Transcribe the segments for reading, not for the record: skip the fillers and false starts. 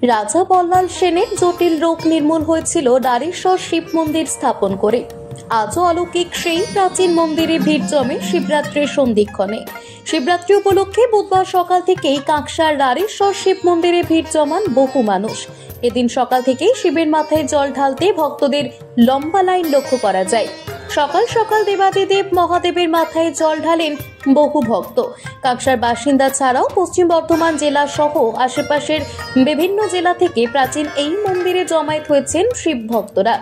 রাজা বল্লাল সেনের জটিল রোগ নির্মূল হয়েছিল নারীশ্বর শিব মন্দির স্থাপন করে। আজও অলৌকিক সেই প্রাচীন মন্দিরে ভিড় জমে শিবরাত্রির সন্ধিক্ষণে। শিবরাত্রি উপলক্ষে বুধবার সকাল থেকেই কাঁকসার নারীশ্বর শিব মন্দিরে ভিড় জমান বহু মানুষ। এদিন সকাল থেকেই শিবের মাথায় জল ঢালতে ভক্তদের লম্বা লাইন লক্ষ্য করা যায়। সকাল সকাল দেবাদিদেব মহাদেবের মাথায় জল ঢালেন বহু ভক্ত। কাঁকসার বাসিন্দা ছাড়াও পশ্চিম বর্ধমান জেলা সহ আশেপাশের বিভিন্ন জেলা থেকে প্রাচীন এই মন্দিরে জমায়েত হয়েছেন শিব ভক্তরা।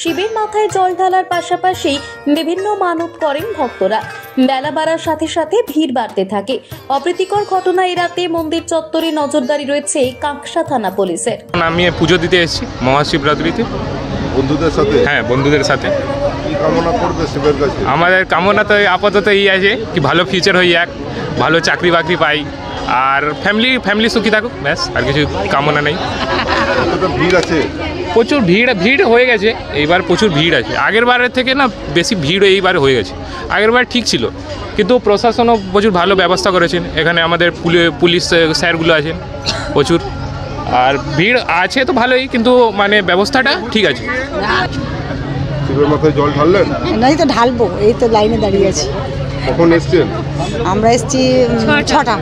শিবের মাথায় জল ঢালার পাশাপাশি বিভিন্ন মানত করেন ভক্তরা। বেলা বাড়ার সাথে সাথে ভিড় বাড়তে থাকে। অপ্রীতিকর ঘটনা এড়াতে মন্দির চত্বরে নজরদারি রয়েছে কাঁকসা থানা পুলিশের। আমি পুজো দিতে এসেছি মহাশিবরাত্রিতে বন্ধুদের সাথে। হ্যাঁ, বন্ধুদের সাথে। কি কামনা করবে শিবের কাছে? আমাদের কামনা তো আপাতত এই আছে কি ভালো ফিউচার হয়ে যাক, ভালো চাকরি বাকরি পাই, আর ফ্যামিলি সুখী থাকুক, ব্যাস, আর কিছু কামনা নেই। ভিড় আছে, প্রচুর ভিড় হয়ে গেছে। এইবার প্রচুর ভিড় আছে, আগের বারের থেকে না বেশি ভিড় এইবার হয়ে গেছে। আগের বার ঠিক ছিল, কিন্তু প্রশাসনও প্রচুর ভালো ব্যবস্থা করেছেন। এখানে আমাদের পুলিশ স্যারগুলো আছেন প্রচুর, আর ভিড় আছে তো ভালোই, কিন্তু মানে ব্যবস্থাটা ঠিক আছে। শিবের মাথায় জল ঢাললেন? নাই তো ঢালবো, এই তো লাইনে দাঁড়িয়ে আছি। কখন এসছেন? আমরা এসছি 6টা।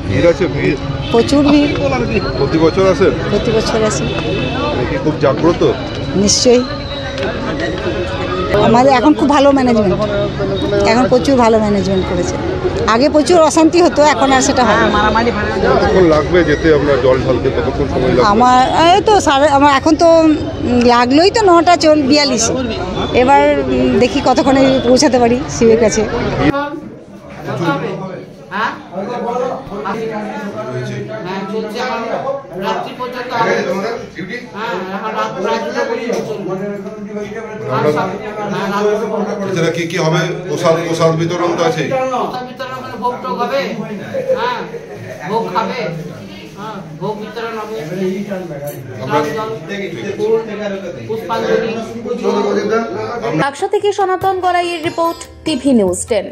ভিড় আছে? ভিড় প্রচুর ভিড়। প্রতি বছর আসেন? প্রতি বছর আসি। নাকি খুব জাগ্রত? নিশ্চয়ই। আমাদের এখন খুব ভালো ম্যানেজমেন্ট, এখন প্রচুর ভালো ম্যানেজমেন্ট করেছে। আগে প্রচুর অশান্তি হতো, এখন আর সেটা হয় না। কতক্ষণ লাগবে যেতে আপনার জল ঢালতে? কতক্ষণ সময় লাগবে? আমার এই তো আমার এখন তো লাগলোই তো 9:42। এবার দেখি কতক্ষণে পৌঁছাতে পারি শিবের কাছে। কি কি হবে? প্রসাদ বিতরণ তো আছে। ভোগ টোক হবে, ভোগ খাবে, ভোগ বিতরণ হবে, কাঁকসা থেকে সনাতন গড়াইয়ের রিপোর্ট, টিভি নিউজ 10।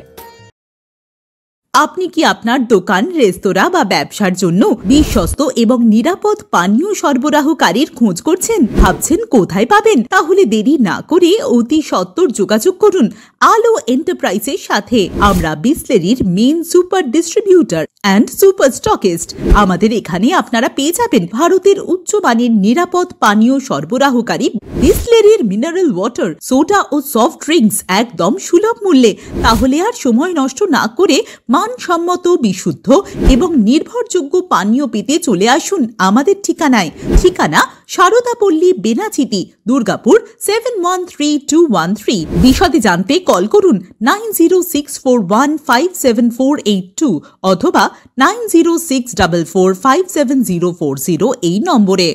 আপনি কি আপনার দোকান, রেস্তোরাঁ বা ব্যবসার জন্য বিশ্বস্ত এবং নিরাপদ পানীয় সরবরাহকারীর খোঁজ করছেন? ভাবছেন কোথায় পাবেন? তাহলে দেরি না করে অতি সত্বর যোগাযোগ করুন আলো এন্টারপ্রাইজের সাথে। আমরা বিসলেরির main super distributor and super stockist. আমাদের এখানে আপনারা পেয়ে যাবেন ভারতের উচ্চমানের নিরাপদ পানীয় সরবরাহকারী বিসলেরির মিনারেল ওয়াটার, সোডা ও সফট ড্রিঙ্কস একদম সুলভ মূল্যে। তাহলে আর সময় নষ্ট না করে মানসম্মত, বিশুদ্ধ এবং নির্ভরযোগ্য পানীয় পেতে চলে আসুন আমাদের ঠিকানায়। ঠিকানা সারদাপল্লী, বেনাচিটি, দুর্গাপুর 713213। বিশদে জানতে কল করুন 9064157482 অথবা 9064457040 এই নম্বরে।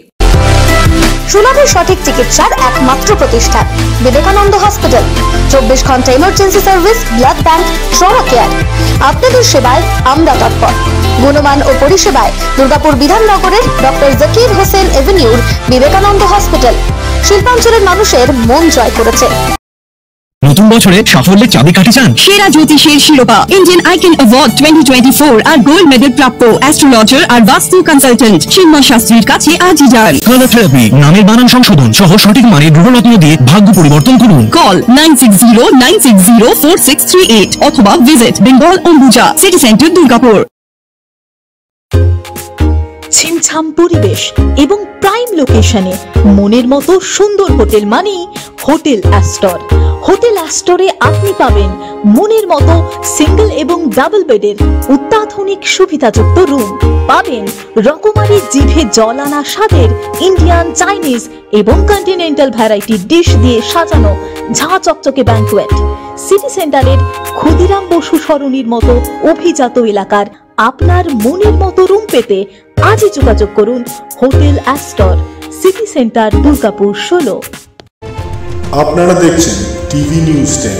সুলভের সঠিক চিকিৎসার একমাত্র প্রতিষ্ঠান বিবেকানন্দ হসপিটাল। 24 ঘন্টা emergency service, blood bank, trauma care. আপনাদের সেবায় আমরা তৎপর। গুণমান ও পরিষেবায় দুর্গাপুর বিধাননগরের ডক্টর জাকির হোসেন এভিনিউর বিবেকানন্দ হসপিটাল শিল্পাঞ্চলের মানুষের মন জয় করেছে। নতুন বছরে সাফল্যের চাবিকাঠি চান? সেরা জ্যোতিষের শিরোপা, ইন্ডিয়ান আইকন অ্যাওয়ার্ড 2024 আর গোল্ড মেডেল প্রাপ্ত অ্যাস্ট্রোলজার আর বাস্তু কনসালটেন্ট চিন্ময় শাস্ত্রীর কাছে আজই যান। কালার থেরাপি, নামের বানান সংশোধন সহ সঠিক মানের গ্রহরত্ন দিয়ে ভাগ্য পরিবর্তন করুন। কল 9609604638 অথবা visit Bengal Ambuja city centre, Durgapur. ছিমছাম পরিবেশ এবং প্রাইম লোকেশনে মনের মতো সুন্দর হোটেল মানেই হোটেল অ্যাস্টর। হোটেল অ্যাস্টরে আপনি পাবেন মনের মতো সিঙ্গেল এবং ডাবল বেডের অত্যাধুনিক সুবিধাযুক্ত রুম, পাবেন রকমারি জিভে জল আনা স্বাদের ইন্ডিয়ান, চাইনিজ এবং কন্টিনেন্টাল ভ্যারাইটি ডিশ দিয়ে সাজানো ঝাঁ চকচকে ব্যাংকুয়েট। সিটি সেন্টারের ক্ষুদিরাম বসু সরণির মতো অভিজাত এলাকার আপনার মনের মতো রুম পেতে আজই যোগাযোগ করুন hotel Astor, city centre, Durgapur 16। আপনারা দেখছেন টিভি নিউজ 10।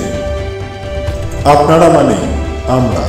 আপনারা মানে আমরা।